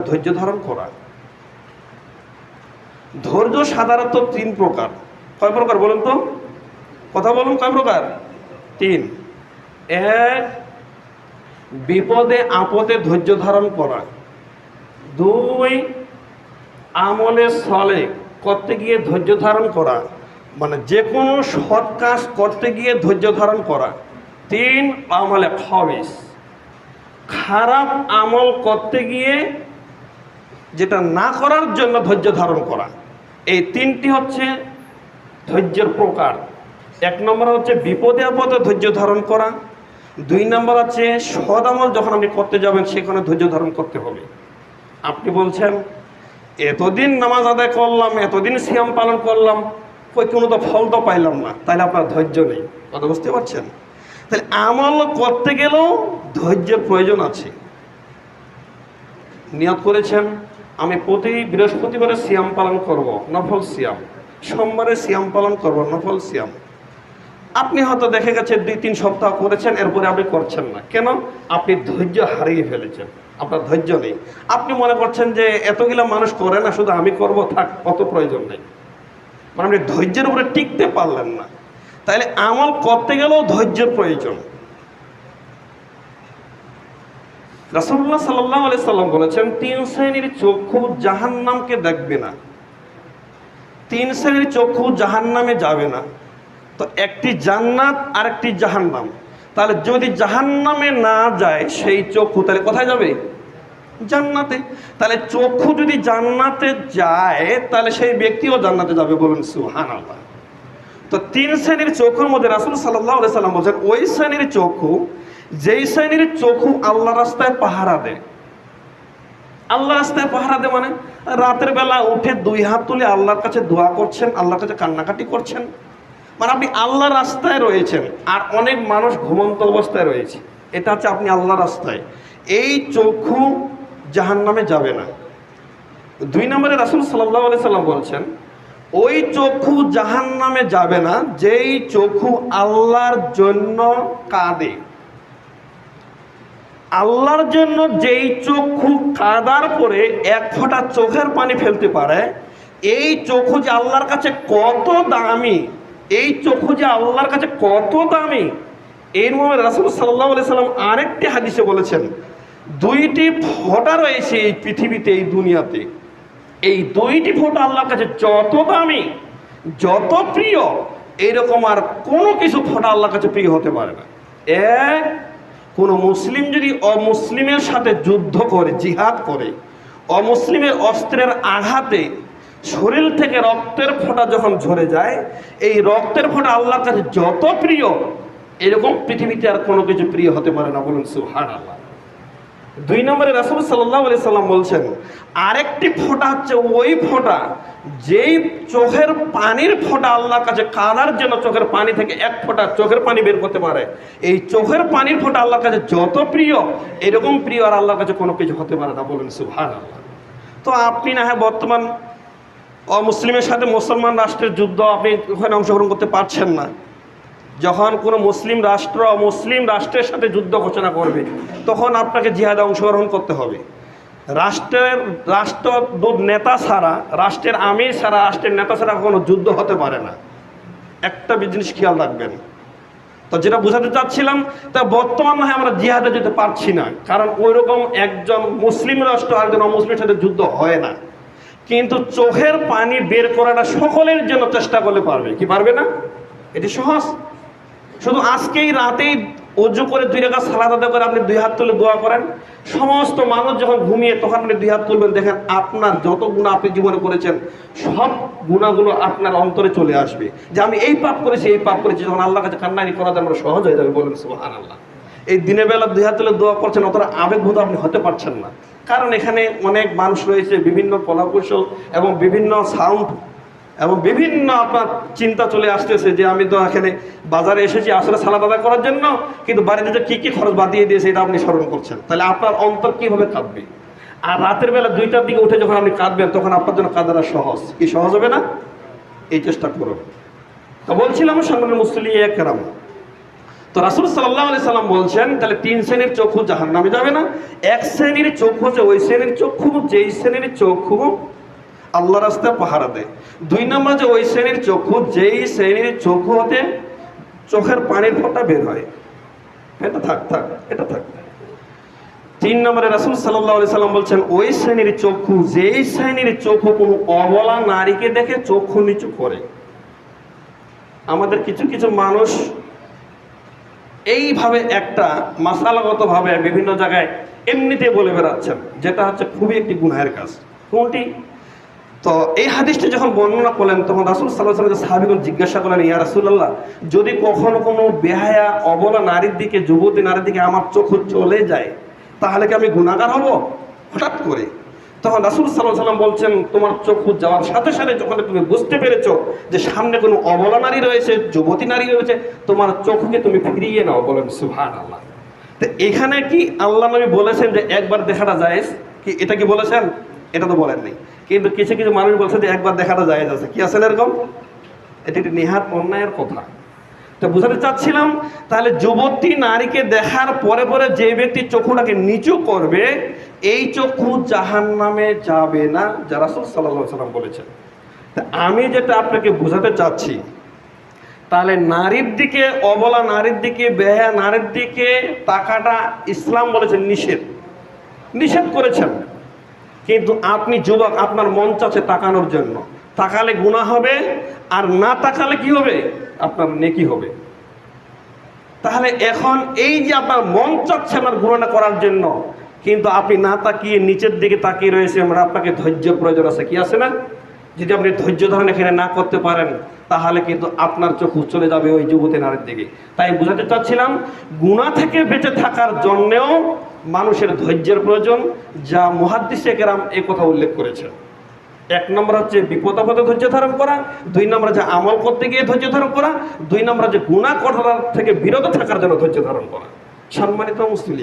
ধৈর্য ধারণ করা। ধৈর্য সাধারণত তিন প্রকার। কয় প্রকার বলুন তো? কথা বলুন, কয় প্রকার? তিন। এক, বিপদে আপদে ধৈর্য ধারণ করা। দুই, আমলে সলে করতে গিয়ে ধৈর্য ধারণ করা, মানে যে কোনো সৎ কাজ করতে গিয়ে ধৈর্য ধারণ করা। তিন, আমলে খবিস, খারাপ আমল করতে গিয়ে যেটা না করার জন্য ধৈর্য ধারণ করা। এই তিনটি হচ্ছে ধৈর্যের প্রকার। এক নম্বর হচ্ছে বিপদে আপদে ধৈর্য ধারণ করা। দুই নম্বর হচ্ছে সৎ আমল যখন আপনি করতে যাবেন সেখানে ধৈর্য ধারণ করতে হবে। আপনি বলছেন এতদিন নামাজ আদায় করলাম, এতদিন সিয়াম পালন করলাম, কই কোনো তো ফল তো পাইলাম না, তাহলে আপনার ধৈর্য নেই। কথা বুঝতে পারছেন? তাহলে আমল করতে গেলেও ধৈর্যের প্রয়োজন আছে। নিয়ত করেছেন আমি প্রতি বৃহস্পতিবারে সিয়াম পালন করব, নফল সিয়াম, সোমবারে সিয়াম পালন করব, নফল সিয়াম। আপনি হয়তো দেখে গেছে 2-3 সপ্তাহ করেছেন, এরপরে আপনি করছেন না। কেন? আপনি ধৈর্য হারিয়ে ফেলেছেন, আপনার ধৈর্য নেই। আপনি মনে করছেন যে এতগুলো মানুষ করে না, শুধু আমি করব, থাক, অত প্রয়োজন নেই। মানে আপনি ধৈর্যের উপরে টিকতে পারলেন না। তাইলে আমল করতে গেলেও ধৈর্যের প্রয়োজন। রাসূলুল্লাহ সাল্লাল্লাহু আলাইহি সাল্লাম বলেছেন 3 শ্রেণীর চক্ষু জাহান্নামকে দেখবে না। 3 শ্রেণীর চক্ষু জাহান্নামে যাবে না। তো একটি জান্নাত আর একটি জাহান্নাম। তাহলে যদি জাহান্নামে না যায় সেই চক্ষু, তাহলে কোথায় যাবে? জান্নাতে। তাহলে চক্ষু যদি জান্নাতে যায় তাহলে সেই ব্যক্তিও জান্নাতে যাবে। বলুন সুবহানাল্লাহ। তো 3 শ্রেণীর চক্ষুর মধ্যে রাসূল সাল্লাল্লাহু আলাইহি সাল্লাম বলেন ওই শ্রেণীর চক্ষু যেই শ্রেণীর চক্ষু আল্লাহ রাস্তায় পাহারা দেয়। আল্লাহ রাস্তায় পাহারা দেয় মানে রাতের বেলা উঠে 2 হাত তুলে আল্লাহর কাছে দোয়া করছেন, আল্লাহর কাছে কান্নাকাটি করছেন, মানে আপনি আল্লাহ রাস্তায় রয়েছেন। আর অনেক মানুষ ঘুমন্ত অবস্থায় রয়েছে, এটা হচ্ছে আপনি আল্লাহ রাস্তায়। এই চক্ষু জাহান্নামে যাবে না। 2 নম্বরে রাসূল সাল্লাল্লাহু আলাইহি সাল্লাম বলছেন ওই চক্ষু জাহান্নামে যাবে না যেই চক্ষু আল্লাহর জন্য কাঁদে। আল্লাহর জন্য যেই চক্ষু কাঁদার পরে 1 ফোঁটা চোখের পানি ফেলতে পারে, এই চক্ষু যে আল্লাহর কাছে কত দামি, এই চক্ষু যে আল্লাহর কাছে কত দামি, এর মধ্যে রাসূল সাল্লাল্লাহু আলাইহি সাল্লাম আরেকটি হাদিসে বলেছেন 2টি ফোঁটা রয়েছে এই পৃথিবীতে, এই দুনিয়াতে। এই 2টি ফোঁটা আল্লাহর কাছে যত দামি, যত প্রিয়, এইরকম আর কোনো কিছু ফোঁটা আল্লাহর কাছে প্রিয় হতে পারে না। এক, কোনো মুসলিম যদি অমুসলিমের সাথে যুদ্ধ করে, জিহাদ করে, অমুসলিমের অস্ত্রের আঘাতে শরীর থেকে রক্তের ফোঁটা যখন ঝরে যায়, এই রক্তের ফোঁটা আল্লাহর কাছে যত প্রিয়, এরকম পৃথিবীতে আর কোনো কিছু প্রিয় হতে পারে না। বলুন সুবহানাল্লাহ। 2 নম্বরে রাসূল সাল্লাল্লাহু আলাইহি সাল্লাম বলছেন আরেকটি ফোঁটা হচ্ছে ওই ফোঁটা যেই চোখের পানির ফোঁটা আল্লাহর কাছে কাঁদার জন্য চোখের পানি থেকে 1 ফোঁটা চোখের পানি বের করতে পারে। এই চোখের পানির ফোঁটা আল্লাহর কাছে যত প্রিয়, এরকম প্রিয় আর আল্লাহর কাছে কোনো কিছু হতে পারে না। বলুন সুবহানাল্লাহ। তো আপনি না হয় বর্তমান অমুসলিমের সাথে মুসলমান রাষ্ট্রের যুদ্ধ, আপনি ওখানে অংশগ্রহণ করতে পারছেন না। যখন কোনো মুসলিম রাষ্ট্র মুসলিম রাষ্ট্রের সাথে যুদ্ধ ঘোষণা করবে তখন আপনাকে জিহাদে অংশগ্রহণ করতে হবে। রাষ্ট্রদূত নেতা ছাড়া, রাষ্ট্রের আমির ছাড়া, রাষ্ট্রের নেতা ছাড়া কোনো যুদ্ধ হতে পারে না। একটা জিনিস খেয়াল রাখবেন। তো যেটা বোঝাতে চাচ্ছিলাম, তা বর্তমান না হয় আমরা জিহাদে যেতে পারছি না, কারণ ওই রকম একজন মুসলিম রাষ্ট্র আর একজন অমুসলিমের সাথে যুদ্ধ হয় না। কিন্তু চোখের পানি বের করাটা সকলের জন্য চেষ্টা করলে পারবে। কি পারবে না? এটি সহজ। শুধু আজকেই রাতেই ওযু করে 2 রাকাত সালাত আদায় করে আপনি 2 হাত তুলে দোয়া করেন, সমস্ত মানুষ যখন ঘুমিয়ে তখন আপনি 2 হাত তুলবেন, দেখেন আপনার যত গুনাহ আপনি জীবনে করেছেন সব গুনাহগুলো আপনার অন্তরে চলে আসবে, যে আমি এই পাপ করেছি, এই পাপ করেছি। যখন আল্লাহর কাছে কান্নাকাটি করা আমরা সহজ হয়ে যাবে। বলেন সুবহানাল্লাহ। এই দিনের বেলা 2 হাত তুলে দোয়া করছেন, অতটা আবেগভূত আপনি হতে পারছেন না, কারণ এখানে অনেক মানুষ রয়েছে, বিভিন্ন কলাকৌশল এবং বিভিন্ন সাউন্ড এবং বিভিন্ন আপনার চিন্তা চলে আসতেছে যে আমি তো এখানে বাজারে এসেছি আসলে সালাত আদায় করার জন্য, কিন্তু বাড়িতে যে কী কী খরচ বাদিয়ে দিয়েছে এটা আপনি স্মরণ করছেন। তাহলে আপনার অন্তর কীভাবে কাঁদবে? আর রাতের বেলা 2টার দিকে উঠে যখন আপনি কাঁদবেন তখন আপনার জন্য কাঁদাটা সহজ। কি সহজ হবে না? এই চেষ্টা করুন। তো বলছিলাম সম্মানিত মুসলিম একরাম, তো রাসূল সাল্লাল্লাহু আলাইহি সাল্লাম বলছেন তাহলে 3 শ্রেণীর চক্ষু জাহান্নামে যাবে না। এক শ্রেণীর চক্ষু হচ্ছে ওই শ্রেণীর চক্ষু যেই শ্রেণীর চক্ষু আল্লাহর রাস্তায় পাহারা দেয়। 2 নম্বর যে ওই শ্রেণীর চক্ষু যেই শ্রেণীর চক্ষু হতে চোখের পানির ফোঁটা বের হয়। এটা থাক এটা থাক। 3 নম্বরে রাসূল সাল্লাল্লাহু আলাইহি সাল্লাম বলছেন ওই শ্রেণীর চক্ষু যেই শ্রেণীর চক্ষু কোনো অবলা নারীকে দেখে চক্ষু নিচু করে। আমাদের কিছু কিছু মানুষ এইভাবে একটা মাসালাগতভাবে বিভিন্ন জায়গায় এমনিতে বলে বেড়াচ্ছেন, যেটা হচ্ছে খুবই একটি গুনাহের কাজ। কোনটি? তো এই হাদিসটি যখন বর্ণনা করলেন তখন রাসূল সাল্লাল্লাহু আলাইহি ওয়াসাল্লাম সাহাবীগণ জিজ্ঞাসা করলেন, ইয়া রাসূলুল্লাহ, যদি কখনো কোনো বেহায়া অবলা নারীর দিকে, যুবতী নারীর দিকে আমার চক্ষু চলে যায় তাহলে কি আমি গুনাহগার হব হঠাৎ করে? তখন রাসূল সাল্লাল্লাহু আলাইহি ওয়াসাল্লাম বলছেন, তোমার চক্ষু যাওয়ার সাথে সাথে যখন তুমি বুঝতে পেরেছো যে সামনে কোনো অবলা নারী রয়েছে, যুবতী নারী রয়েছে, তোমার চোখকে তুমি ফিরিয়ে নাও। বলেন সুবহানাল্লাহ। তো এখানে কি আল্লাহ নবী বলেছেন যে একবার দেখাটা জায়েজ? কি এটা কি বলেছেন? এটা তো বলেননি। কিন্তু কিছু কিছু মানুষ বলছে যে একবার দেখাটা জায়েজ আছে। কি আসলে এরকম? এটা একটি নেহাত অন্যায়ের কথা। তো বুঝাতে চাচ্ছিলাম তাহলে যুবতী নারীকে দেখার পরে পরে যে ব্যক্তি চক্ষুটাকে নিচু করবে এই চক্ষু জাহান্নামে যাবে না, যা রাসূল সাল্লাল্লাহু আলাইহি ওয়াসাল্লাম বলেছেন। তা আমি যেটা আপনাকে বোঝাতে চাচ্ছি, তাহলে নারীর দিকে, অবলা নারীর দিকে, বেহায়া নারীর দিকে তাকাটা ইসলাম বলেছেন নিষেধ করেছেন। কিন্তু আপনি যুবক, আপনার মন চাচ্ছে তাকানোর জন্য, তাকালে গুনাহ হবে, আর না তাকালে কি হবে? আপনার নেকি হবে। তাহলে এখন এই যে আপনার মন চাচ্ছে আপনার গুনাহটা করার জন্য, কিন্তু আপনি না তাকিয়ে নিচের দিকে তাকিয়ে রয়েছেন, মানে আপনাকে ধৈর্য প্রয়োজন আছে। কি আছে না? যদি আপনি ধৈর্য ধারণ এখানে না করতে পারেন তাহলে কিন্তু আপনার চোখ চলে যাবে ওই যুবতী নারীর দিকে। তাই বুঝাতে চাচ্ছিলাম গুনাহ থেকে বেঁচে থাকার জন্যেও মানুষের ধৈর্যের প্রয়োজন, যা মুহাদ্দিসে কেরাম এই কথা উল্লেখ করেছেন। 1 নম্বর হচ্ছে বিপদ আপদে ধৈর্য ধারণ করা, 2 নম্বর হচ্ছে আমল করতে গিয়ে ধৈর্য ধারণ করা, 2 নম্বর হচ্ছে গুনাহ করার থেকে বিরত থাকার জন্য ধৈর্য ধারণ করা। সম্মানিত মুসলিম